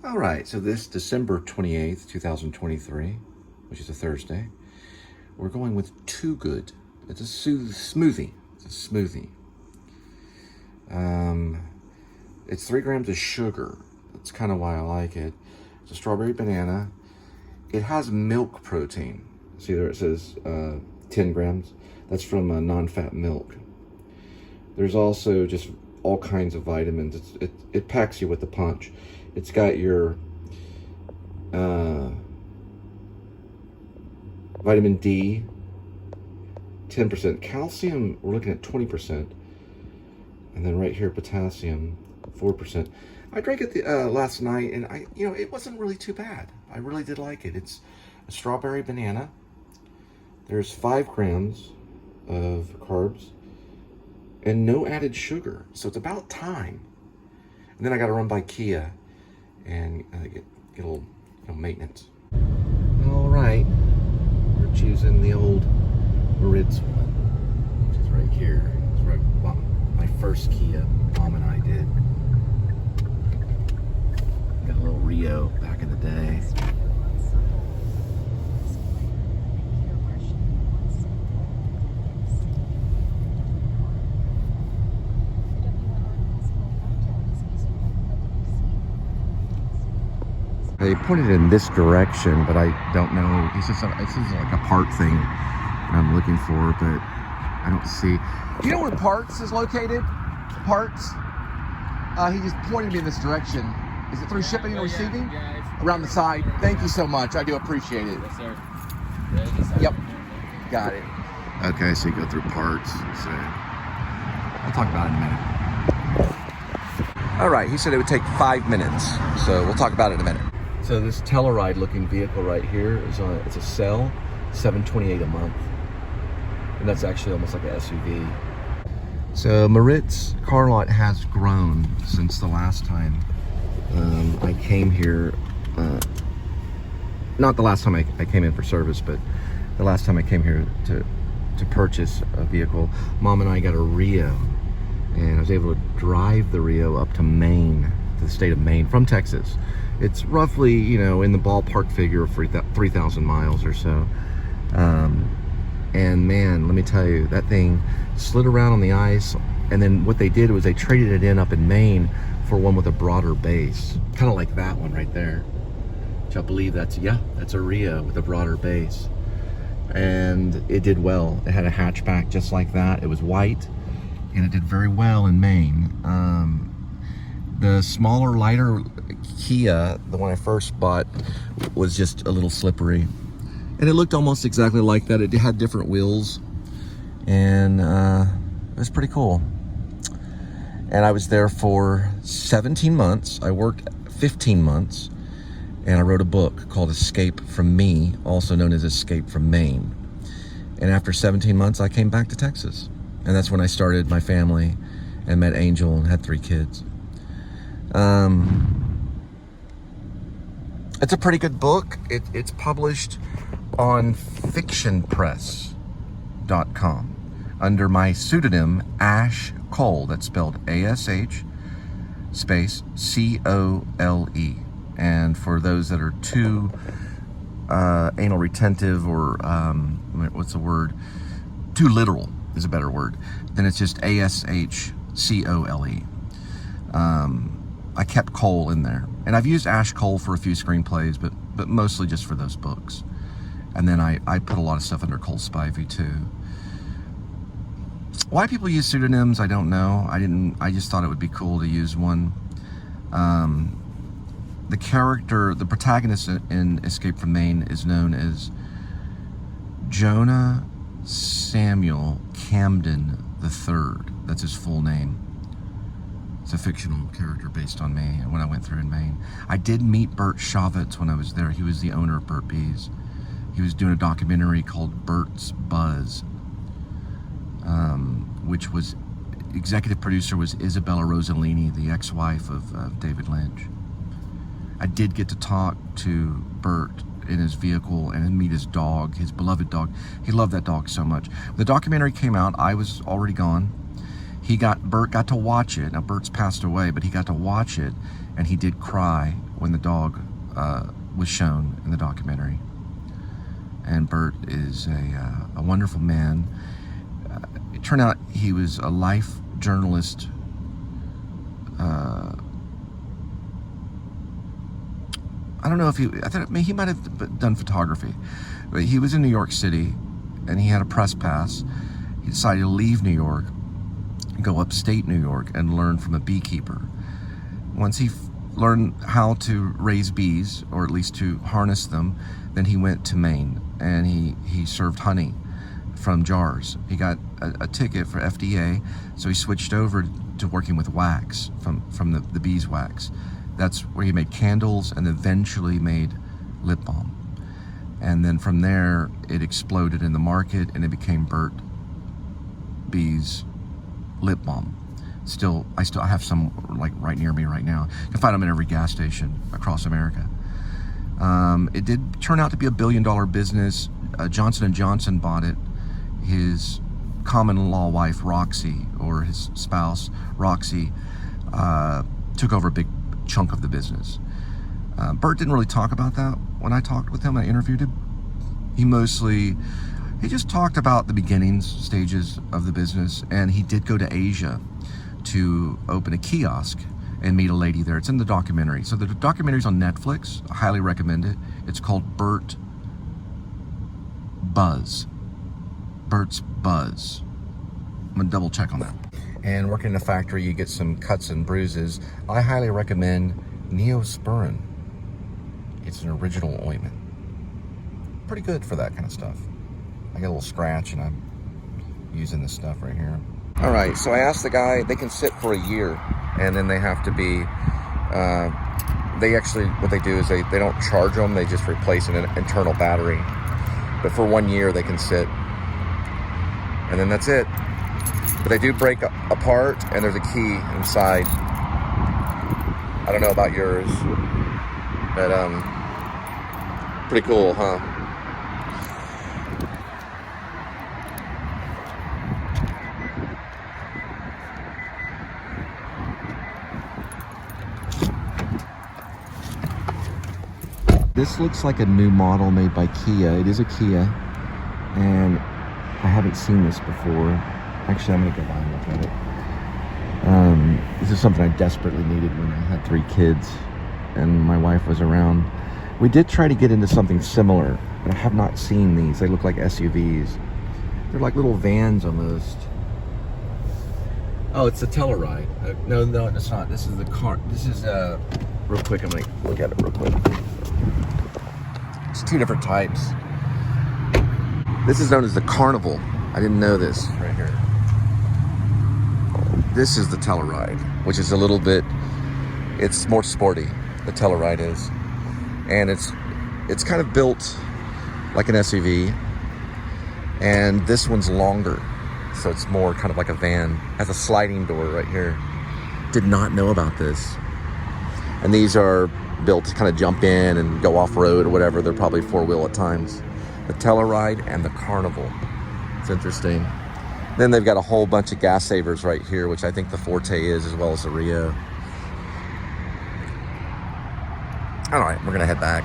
All right, so this December 28th, 2023, which is a Thursday, we're going with Too Good. It's a smoothie. It's a smoothie. It's 3 grams of sugar. That's kind of why I like it. It's a strawberry banana. It has milk protein. See there it says 10 grams. That's from non-fat milk. There's also just all kinds of vitamins. It packs you with a punch. It's got your vitamin D, 10%. Calcium, we're looking at 20%. And then right here, potassium, 4%. I drank it last night, and it wasn't really too bad. I really did like it. It's a strawberry banana. There's 5 grams of carbs and no added sugar. So it's about time. And then I got to run by Kia and get a little maintenance. All right, we're choosing the old Moritz one, which is right here. It's right my first Kia Mom and I did. Got a little Rio back in the day. They pointed in this direction, but I don't know. It's just like a part thing I'm looking for, but I don't see. Do you know where Parts is located? Parts? He just pointed me in this direction. Is it through shipping and receiving? Yeah, around the side. Thank you so much. I do appreciate it. Yes, sir. Yep. Got it. Okay, so you go through Parts. So I'll talk about it in a minute. All right, he said it would take 5 minutes, so we'll talk about it in a minute. So this Telluride looking vehicle right here is it's a Cell, $728 a month. And that's actually almost like an SUV. So Moritz car lot has grown since the last time I came here. Not the last time I came in for service, but the last time I came here to purchase a vehicle. Mom and I got a Rio, and I was able to drive the Rio up to Maine, to the state of Maine from Texas. It's roughly, in the ballpark figure of 3,000 miles or so. And man, let me tell you, that thing slid around on the ice. And then what they did was they traded it in up in Maine for one with a broader base. Kind of like that one right there. Which I believe that's a Rio with a broader base. And it did well. It had a hatchback just like that. It was white, and it did very well in Maine. The smaller, lighter Kia, the one I first bought, was just a little slippery. And it looked almost exactly like that. It had different wheels, and it was pretty cool. And I was there for 17 months. I worked 15 months, and I wrote a book called Escape from Me, also known as Escape from Maine. And after 17 months, I came back to Texas. And that's when I started my family and met Angel and had 3 kids. It's a pretty good book. It's published on fictionpress.com under my pseudonym Ash Cole. That's spelled ASH space COLE. And for those that are too anal retentive or what's the word? Too literal is a better word. Then it's just ASHCOLE. I kept Cole in there, and I've used Ash Cole for a few screenplays, but mostly just for those books. And then I put a lot of stuff under Cole Spivey too. Why people use pseudonyms, I don't know. I just thought it would be cool to use one. The protagonist in Escape from Maine is known as Jonah Samuel Camden III. That's his full name. It's a fictional character based on me and when I went through in Maine. I did meet Bert Shavitz when I was there. He was the owner of Burt Bees. He was doing a documentary called Bert's Buzz, which was, executive producer was Isabella Rossellini, the ex-wife of David Lynch. I did get to talk to Bert in his vehicle and meet his dog, his beloved dog. He loved that dog so much. When the documentary came out, I was already gone. Bert got to watch it. Now Bert's passed away, but he got to watch it, and he did cry when the dog was shown in the documentary. And Bert is a wonderful man. It turned out he was a life journalist. I don't know if he might have done photography, but he was in New York City and he had a press pass. He decided to leave New York, go upstate New York and learn from a beekeeper. Once he learned how to raise bees, or at least to harness them, then he went to Maine and he served honey from jars. He got a ticket for FDA, so he switched over to working with wax from the beeswax. That's where he made candles and eventually made lip balm. And then from there, it exploded in the market and it became Bert Bees lip balm. I still have some like right near me right now. You can find them in every gas station across America. It did turn out to be $1 billion business. Johnson & Johnson bought it. His common-law wife, Roxy, or his spouse, Roxy, took over a big chunk of the business. Bert didn't really talk about that when I talked with him. I interviewed him. He just talked about the beginnings, stages of the business, and he did go to Asia to open a kiosk and meet a lady there. It's in the documentary. So the documentary's on Netflix. I highly recommend it. It's called Bert's Buzz. I'm gonna double check on that. And working in a factory, you get some cuts and bruises. I highly recommend Neosporin. It's an original ointment. Pretty good for that kind of stuff. I get a little scratch and I'm using this stuff right here. All right, so I asked the guy, they can sit for a year and then they have to be, what they do is they don't charge them, they just replace an internal battery. But for 1 year they can sit and then that's it. But they do break apart and there's a key inside. I don't know about yours, but pretty cool, huh? This looks like a new model made by Kia. It is a Kia, and I haven't seen this before. Actually, I'm gonna go by and look at it. This is something I desperately needed when I had 3 kids and my wife was around. We did try to get into something similar, but I have not seen these. They look like SUVs. They're like little vans almost. Oh, it's the Telluride. No, it's not. This is the car. This is, real quick, I'm gonna look at it real quick. It's 2 different types. This is known as the Carnival. I didn't know this right here. This is the Telluride, which is a little bit, it's more sporty, the Telluride is. And it's kind of built like an SUV. And this one's longer. So it's more kind of like a van. Has a sliding door right here. Did not know about this. And these are built to kind of jump in and go off-road or whatever. They're probably 4-wheel at times. The Telluride and the Carnival. It's interesting. Then they've got a whole bunch of gas savers right here, which I think the Forte is, as well as the Rio. All right, we're gonna head back.